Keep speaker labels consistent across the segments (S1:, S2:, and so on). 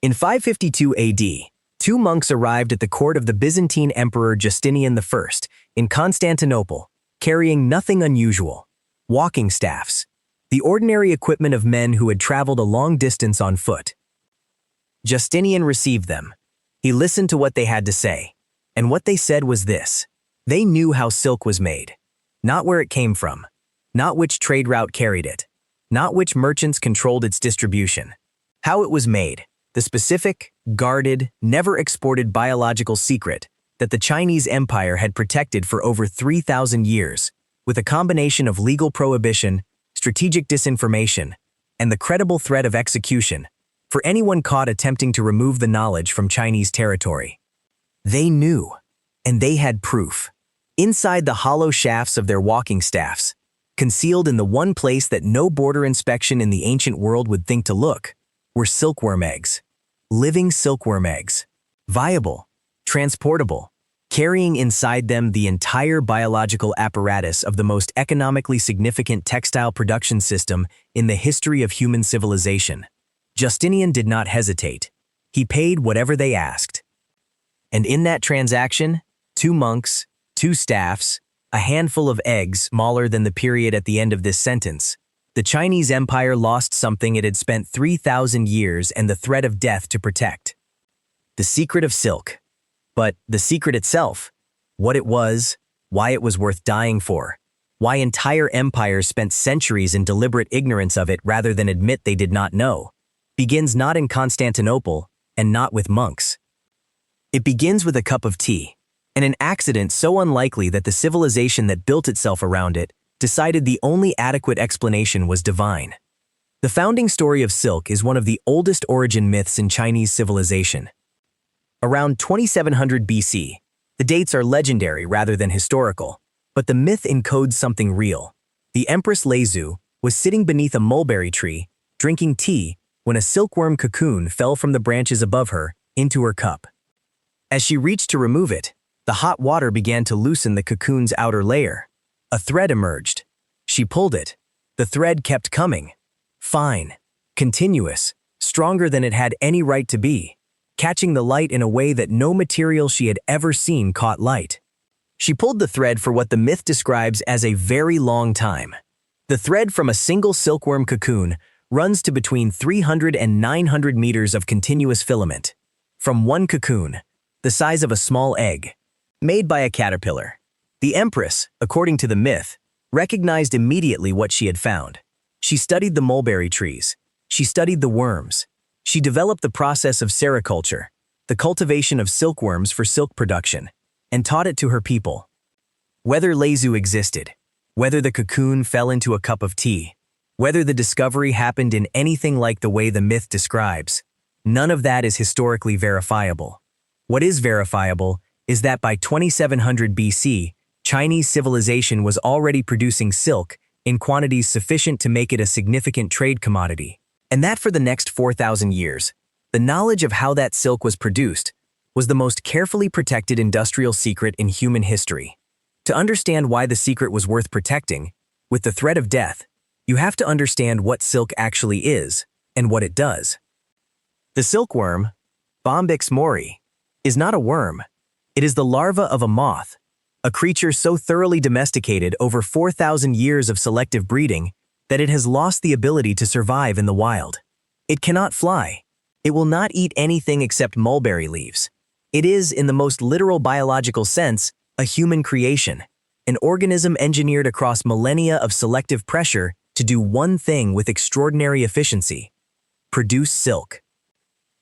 S1: In 552 AD, two monks arrived at the court of the Byzantine Emperor Justinian I in Constantinople, carrying nothing unusual: walking staffs, the ordinary equipment of men who had traveled a long distance on foot. Justinian received them. He listened to what they had to say, and what they said was this: they knew how silk was made, not where it came from, not which trade route carried it, not which merchants controlled its distribution. How it was made, the specific, guarded, never exported biological secret that the Chinese Empire had protected for over 3,000 years, with a combination of legal prohibition, strategic disinformation, and the credible threat of execution for anyone caught attempting to remove the knowledge from Chinese territory. They knew, and they had proof. Inside the hollow shafts of their walking staffs, concealed in the one place that no border inspection in the ancient world would think to look, were silkworm eggs. Living silkworm eggs. Viable, transportable, carrying inside them the entire biological apparatus of the most economically significant textile production system in the history of human civilization. Justinian did not hesitate. He paid whatever they asked. And in that transaction, 2 monks, 2 staffs, a handful of eggs smaller than the period at the end of this sentence, the Chinese Empire lost something it had spent 3,000 years and the threat of death to protect. The secret of silk. But the secret itself, what it was, why it was worth dying for, why entire empires spent centuries in deliberate ignorance of it rather than admit they did not know, begins not in Constantinople and not with monks. It begins with a cup of tea, and an accident so unlikely that the civilization that built itself around it decided the only adequate explanation was divine. The founding story of silk is one of the oldest origin myths in Chinese civilization. Around 2700 BC, the dates are legendary rather than historical, but the myth encodes something real. The Empress Leizu was sitting beneath a mulberry tree, drinking tea, when a silkworm cocoon fell from the branches above her into her cup. As she reached to remove it, the hot water began to loosen the cocoon's outer layer. A thread emerged. She pulled it. The thread kept coming. Fine, continuous, stronger than it had any right to be, catching the light in a way that no material she had ever seen caught light. She pulled the thread for what the myth describes as a very long time. The thread from a single silkworm cocoon runs to between 300 and 900 meters of continuous filament. From one cocoon, the size of a small egg, made by a caterpillar. The Empress, according to the myth, recognized immediately what she had found. She studied the mulberry trees. She studied the worms. She developed the process of sericulture, the cultivation of silkworms for silk production, and taught it to her people. Whether Leizu existed, whether the cocoon fell into a cup of tea, whether the discovery happened in anything like the way the myth describes, none of that is historically verifiable. What is verifiable is that by 2700 BC, Chinese civilization was already producing silk in quantities sufficient to make it a significant trade commodity, and that for the next 4,000 years, the knowledge of how that silk was produced was the most carefully protected industrial secret in human history. To understand why the secret was worth protecting, with the threat of death, you have to understand what silk actually is and what it does. The silkworm, Bombyx mori, is not a worm. It is the larva of a moth, a creature so thoroughly domesticated over 4,000 years of selective breeding that it has lost the ability to survive in the wild. It cannot fly. It will not eat anything except mulberry leaves. It is, in the most literal biological sense, a human creation, an organism engineered across millennia of selective pressure to do one thing with extraordinary efficiency: produce silk.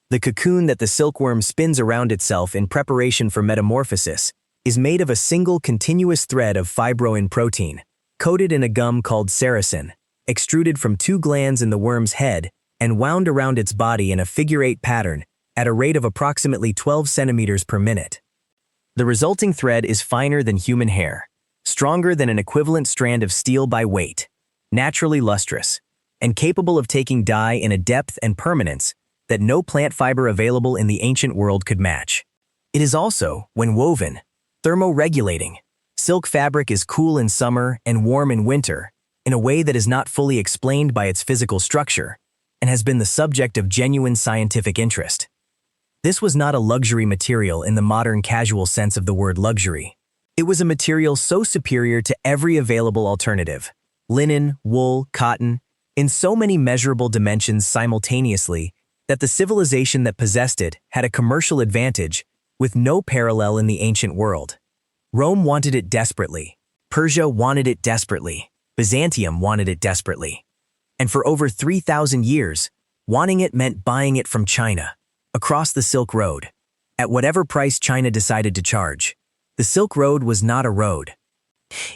S1: The cocoon that the silkworm spins around itself in preparation for metamorphosis is made of a single continuous thread of fibroin protein, coated in a gum called sericin, extruded from 2 glands in the worm's head and wound around its body in a figure-8 pattern at a rate of approximately 12 centimeters per minute. The resulting thread is finer than human hair, stronger than an equivalent strand of steel by weight, naturally lustrous, and capable of taking dye in a depth and permanence that no plant fiber available in the ancient world could match. It is also, when woven, thermoregulating. Silk fabric is cool in summer and warm in winter, in a way that is not fully explained by its physical structure, and has been the subject of genuine scientific interest. This was not a luxury material in the modern casual sense of the word luxury. It was a material so superior to every available alternative, linen, wool, cotton, in so many measurable dimensions simultaneously that the civilization that possessed it had a commercial advantage with no parallel in the ancient world. Rome wanted it desperately. Persia wanted it desperately. Byzantium wanted it desperately. And for over 3,000 years, wanting it meant buying it from China, across the Silk Road, at whatever price China decided to charge. The Silk Road was not a road.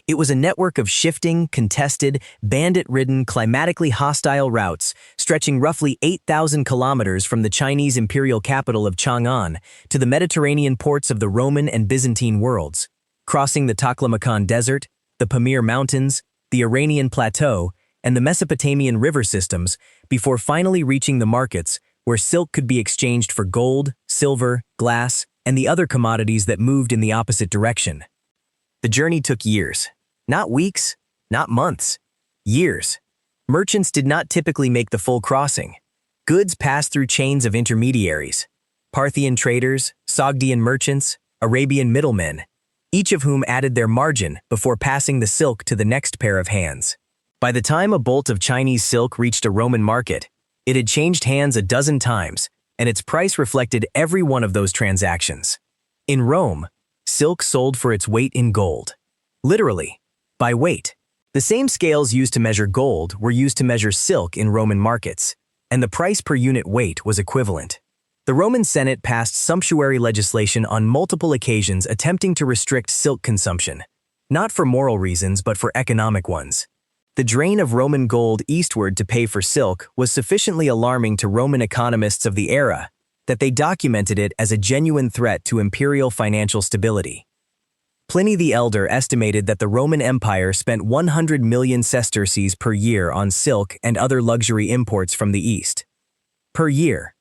S1: It was a network of shifting, contested, bandit-ridden, climatically hostile routes stretching roughly 8,000 kilometers from the Chinese imperial capital of Chang'an to the Mediterranean ports of the Roman and Byzantine worlds, crossing the Taklamakan Desert, the Pamir Mountains, the Iranian Plateau, and the Mesopotamian river systems before finally reaching the markets where silk could be exchanged for gold, silver, glass, and the other commodities that moved in the opposite direction. The journey took years. Not weeks, not months. Years. Merchants did not typically make the full crossing. Goods passed through chains of intermediaries. Parthian traders, Sogdian merchants, Arabian middlemen, each of whom added their margin before passing the silk to the next pair of hands. By the time a bolt of Chinese silk reached a Roman market, it had changed hands a dozen times, and its price reflected every one of those transactions. In Rome, silk sold for its weight in gold. Literally, by weight. The same scales used to measure gold were used to measure silk in Roman markets, and the price per unit weight was equivalent. The Roman Senate passed sumptuary legislation on multiple occasions attempting to restrict silk consumption, not for moral reasons but for economic ones. The drain of Roman gold eastward to pay for silk was sufficiently alarming to Roman economists of the era that they documented it as a genuine threat to imperial financial stability. Pliny the Elder estimated that the Roman Empire spent 100 million sesterces per year on silk and other luxury imports from the East. Per year.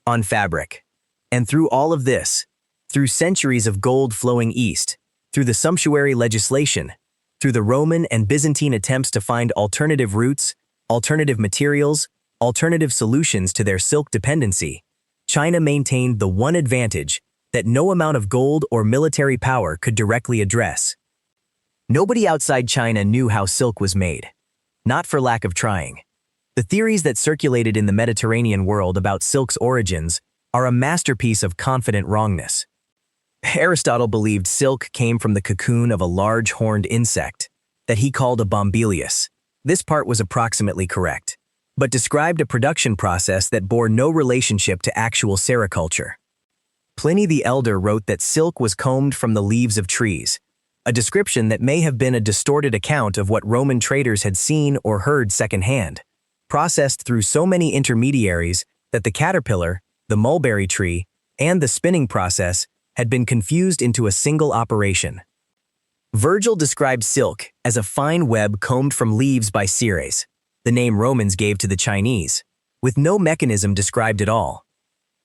S1: On fabric. And through all of this, through centuries of gold flowing east, through the sumptuary legislation, through the Roman and Byzantine attempts to find alternative routes, alternative materials, alternative solutions to their silk dependency, China maintained the one advantage that no amount of gold or military power could directly address. Nobody outside China knew how silk was made. Not for lack of trying. The theories that circulated in the Mediterranean world about silk's origins are a masterpiece of confident wrongness. Aristotle believed silk came from the cocoon of a large horned insect that he called a bombelius. This part was approximately correct, but described a production process that bore no relationship to actual sericulture. Pliny the Elder wrote that silk was combed from the leaves of trees, a description that may have been a distorted account of what Roman traders had seen or heard secondhand, processed through so many intermediaries that the caterpillar, the mulberry tree, and the spinning process had been confused into a single operation. Virgil described silk as a fine web combed from leaves by Ceres, the name Romans gave to the Chinese, with no mechanism described at all.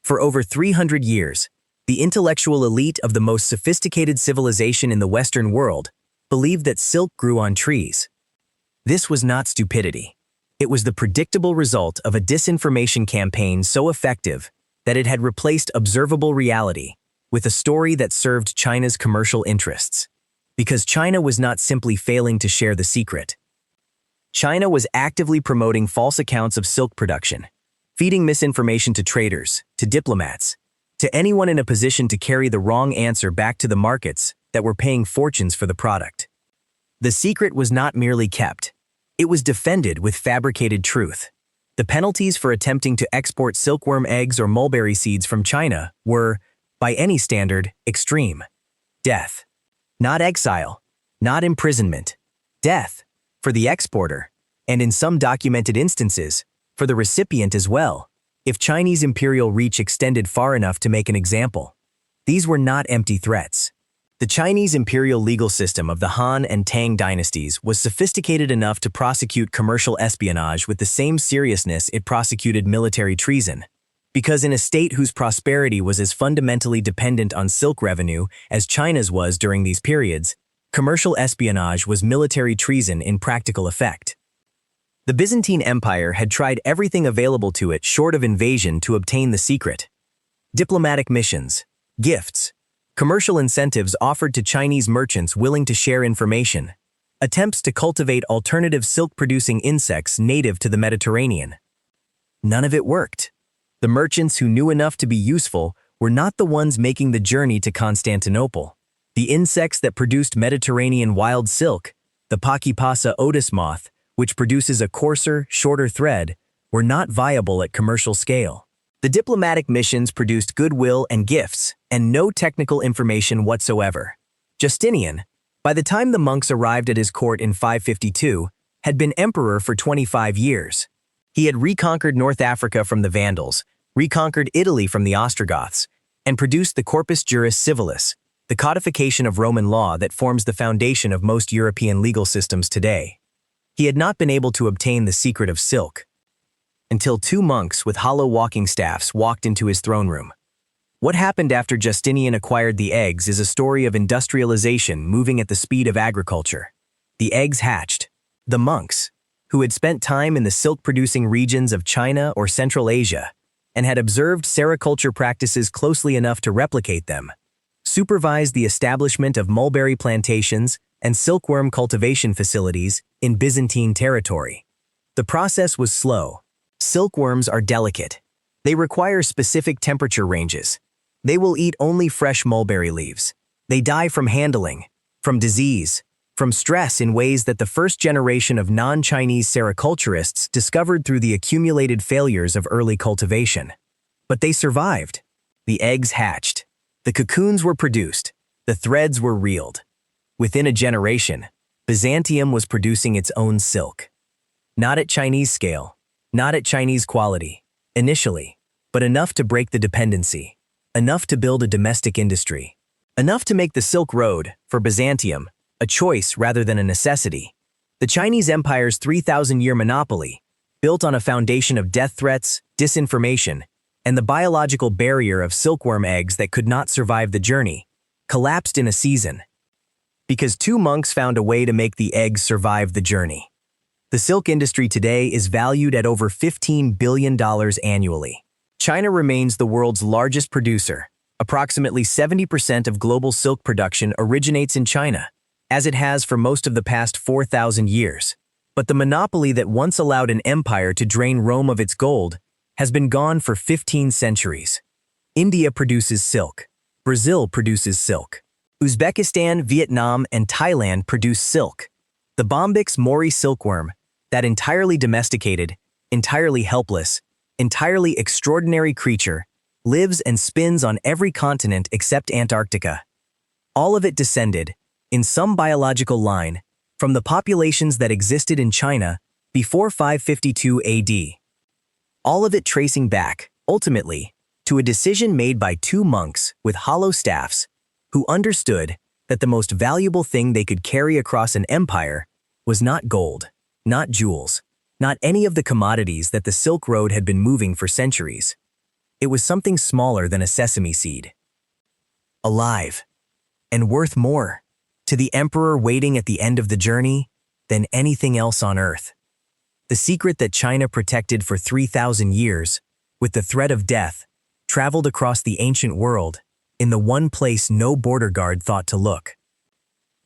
S1: For over 300 years, the intellectual elite of the most sophisticated civilization in the Western world believed that silk grew on trees. This was not stupidity. It was the predictable result of a disinformation campaign so effective that it had replaced observable reality with a story that served China's commercial interests. Because China was not simply failing to share the secret. China was actively promoting false accounts of silk production, feeding misinformation to traders, to diplomats, to anyone in a position to carry the wrong answer back to the markets that were paying fortunes for the product. The secret was not merely kept. It was defended with fabricated truth. The penalties for attempting to export silkworm eggs or mulberry seeds from China were, by any standard, extreme. Death. Not exile, not imprisonment. Death, for the exporter, and in some documented instances, for the recipient as well, if Chinese imperial reach extended far enough to make an example. These were not empty threats. The Chinese imperial legal system of the Han and Tang dynasties was sophisticated enough to prosecute commercial espionage with the same seriousness it prosecuted military treason. Because in a state whose prosperity was as fundamentally dependent on silk revenue as China's was during these periods, commercial espionage was military treason in practical effect. The Byzantine Empire had tried everything available to it short of invasion to obtain the secret. Diplomatic missions, gifts, commercial incentives offered to Chinese merchants willing to share information, attempts to cultivate alternative silk-producing insects native to the Mediterranean. None of it worked. The merchants who knew enough to be useful were not the ones making the journey to Constantinople. The insects that produced Mediterranean wild silk, the Pachypasa otis moth, which produces a coarser, shorter thread, were not viable at commercial scale. The diplomatic missions produced goodwill and gifts, and no technical information whatsoever. Justinian, by the time the monks arrived at his court in 552, had been emperor for 25 years. He had reconquered North Africa from the Vandals, reconquered Italy from the Ostrogoths, and produced the Corpus Juris Civilis, the codification of Roman law that forms the foundation of most European legal systems today. He had not been able to obtain the secret of silk until two monks with hollow walking staffs walked into his throne room. What happened after Justinian acquired the eggs is a story of industrialization moving at the speed of agriculture. The eggs hatched. The monks, who had spent time in the silk-producing regions of China or Central Asia and had observed sericulture practices closely enough to replicate them, supervised the establishment of mulberry plantations and silkworm cultivation facilities in Byzantine territory. The process was slow. Silkworms are delicate. They require specific temperature ranges. They will eat only fresh mulberry leaves. They die from handling, from disease, from stress in ways that the first generation of non-Chinese sericulturists discovered through the accumulated failures of early cultivation. But they survived. The eggs hatched. The cocoons were produced. The threads were reeled. Within a generation, Byzantium was producing its own silk. Not at Chinese scale, not at Chinese quality, initially, but enough to break the dependency, enough to build a domestic industry, enough to make the Silk Road, for Byzantium, a choice rather than a necessity. The Chinese Empire's 3,000-year monopoly, built on a foundation of death threats, disinformation, and the biological barrier of silkworm eggs that could not survive the journey, collapsed in a season. Because two monks found a way to make the eggs survive the journey. The silk industry today is valued at over $15 billion annually. China remains the world's largest producer. Approximately 70% of global silk production originates in China, as it has for most of the past 4,000 years. But the monopoly that once allowed an empire to drain Rome of its gold has been gone for 15 centuries. India produces silk. Brazil produces silk. Uzbekistan, Vietnam, and Thailand produce silk. The Bombyx mori silkworm, that entirely domesticated, entirely helpless, entirely extraordinary creature, lives and spins on every continent except Antarctica. All of it descended, in some biological line, from the populations that existed in China before 552 AD. All of it tracing back, ultimately, to a decision made by two monks with hollow staffs who understood that the most valuable thing they could carry across an empire was not gold, not jewels, not any of the commodities that the Silk Road had been moving for centuries. It was something smaller than a sesame seed. Alive, and worth more, to the emperor waiting at the end of the journey, than anything else on earth. The secret that China protected for 3,000 years, with the threat of death, traveled across the ancient world, in the one place no border guard thought to look.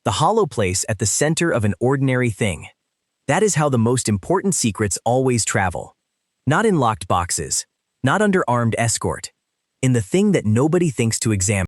S1: The hollow place at the center of an ordinary thing. That is how the most important secrets always travel. Not in locked boxes, not under armed escort. In the thing that nobody thinks to examine.